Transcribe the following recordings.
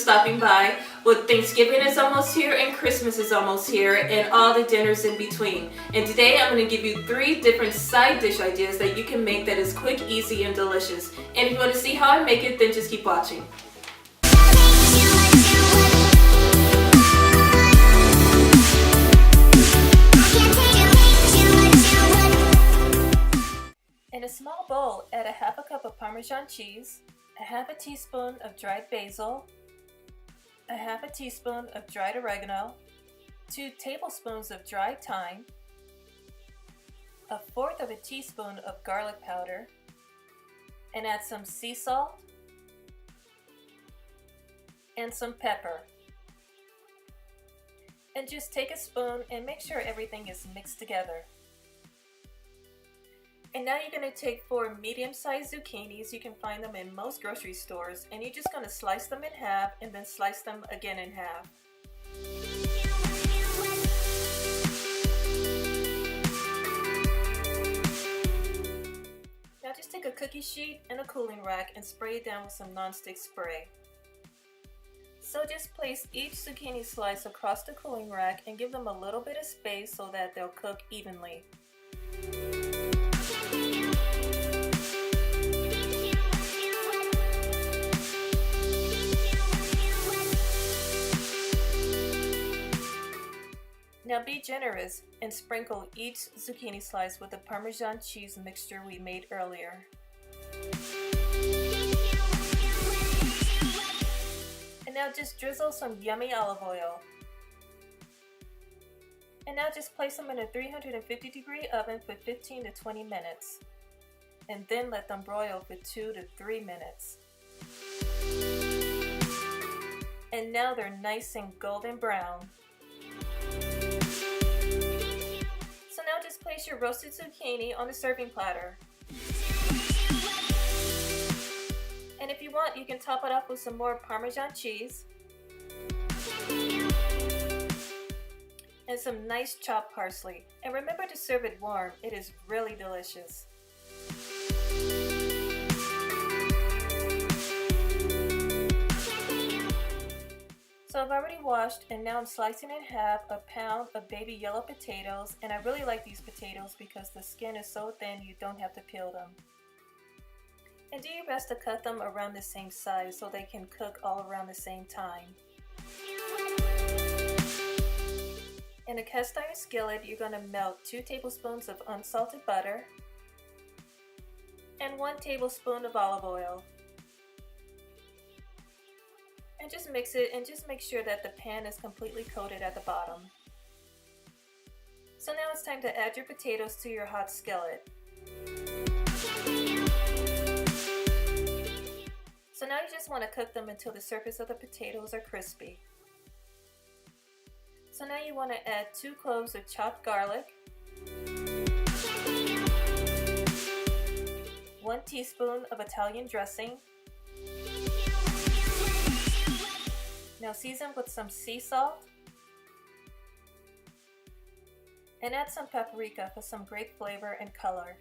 stopping by. Well, Thanksgiving is almost here and Christmas is almost here and all the dinners in between. And today I'm going to give you 3 different side dish ideas that you can make that is quick, easy, and delicious. And if you want to see how I make it, then just keep watching. In a small bowl, add a half a cup of Parmesan cheese, a half a teaspoon of dried basil, a half a teaspoon of dried oregano, 2 tablespoons of dried thyme, a fourth of a teaspoon of garlic powder, and add some sea salt and some pepper. And just take a spoon and make sure everything is mixed together. And now you're going to take 4 medium-sized zucchinis. You can find them in most grocery stores, and you're just going to slice them in half and then slice them again in half. Now just take a cookie sheet and a cooling rack and spray it down with some non-stick spray. So just place each zucchini slice across the cooling rack and give them a little bit of space so that they'll cook evenly. Now be generous and sprinkle each zucchini slice with the Parmesan cheese mixture we made earlier. And now just drizzle some yummy olive oil. And now just place them in a 350-degree oven for 15 to 20 minutes. And then let them broil for 2 to 3 minutes. And now they're nice and golden brown. So now just place your roasted zucchini on a serving platter. And if you want, you can top it off with some more Parmesan cheese and some nice chopped parsley. And remember to serve it warm. It is really delicious. So I've already washed and now I'm slicing in half a pound of baby yellow potatoes, and I really like these potatoes because the skin is so thin you don't have to peel them. And do your best to cut them around the same size so they can cook all around the same time. In a cast iron skillet, you're going to melt 2 tablespoons of unsalted butter and 1 tablespoon of olive oil. And just mix it and just make sure that the pan is completely coated at the bottom. So now it's time to add your potatoes to your hot skillet. So now you just want to cook them until the surface of the potatoes are crispy. So now you want to add 2 cloves of chopped garlic, 1 teaspoon of Italian dressing. Now season with some sea salt and add some paprika for some great flavor and color.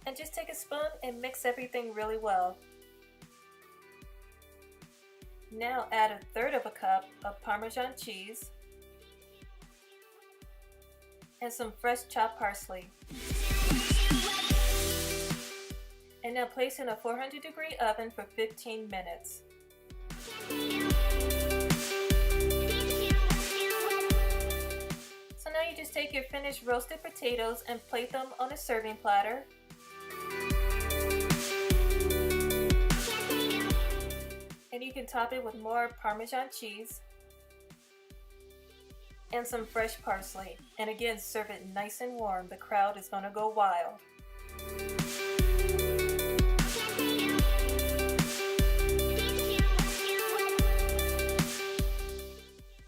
And just take a spoon and mix everything really well. Now add a third of a cup of Parmesan cheese and some fresh chopped parsley. And now place in a 400-degree oven for 15 minutes. So now you just take your finished roasted potatoes and plate them on a serving platter. And you can top it with more Parmesan cheese and some fresh parsley. And again, serve it nice and warm. The crowd is going to go wild.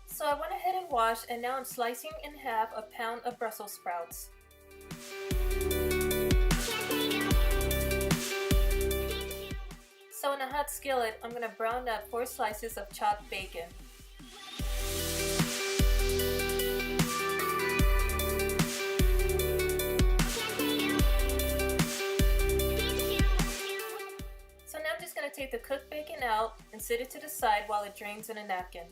So I went ahead and washed, and now I'm slicing in half a pound of Brussels sprouts. So in a hot skillet, I'm going to brown up 4 slices of chopped bacon. just going to take the cooked bacon out and sit it to the side while it drains in a napkin.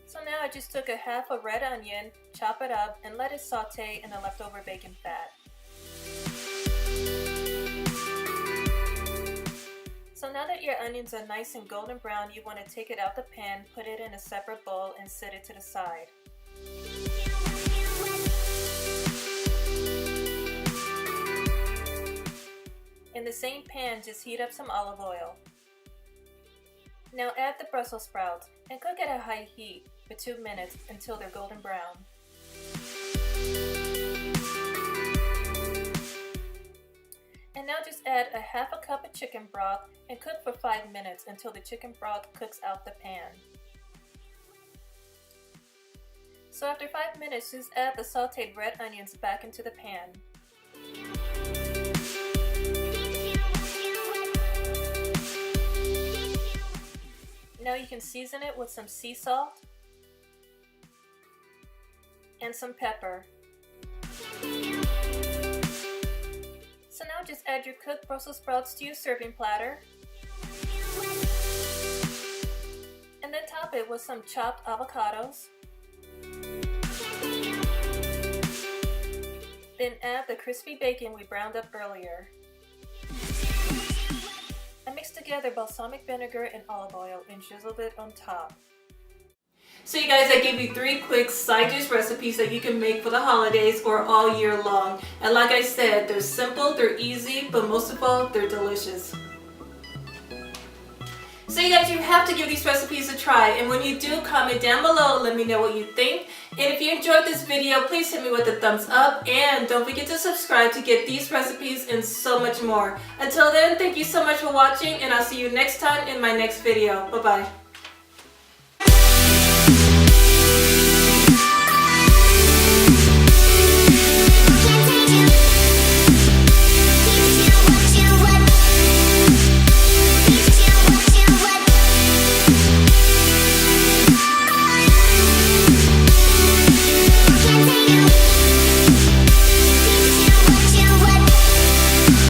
So now I just took a half a red onion, chop it up, and let it saute in the leftover bacon fat. So now that your onions are nice and golden brown, you want to take it out the pan, put it in a separate bowl, and set it to the side. In the same pan, just heat up some olive oil. Now add the Brussels sprouts and cook at a high heat for 2 minutes until they're golden brown. And now just add a half a cup of chicken broth and cook for 5 minutes until the chicken broth cooks out the pan. So after 5 minutes, just add the sauteed red onions back into the pan. Now you can season it with some sea salt and some pepper. So now just add your cooked Brussels sprouts to your serving platter. And then top it with some chopped avocados. Then add the crispy bacon we browned up earlier. I mixed together balsamic vinegar and olive oil and drizzled it on top. So you guys, I gave you 3 quick side dish recipes that you can make for the holidays or all year long. And like I said, they're simple, they're easy, but most of all, they're delicious. So you guys, you have to give these recipes a try, and when you do, comment down below, let me know what you think. And if you enjoyed this video, please hit me with a thumbs up, and don't forget to subscribe to get these recipes and so much more. Until then, thank you so much for watching, and I'll see you next time in my next video. Bye-bye.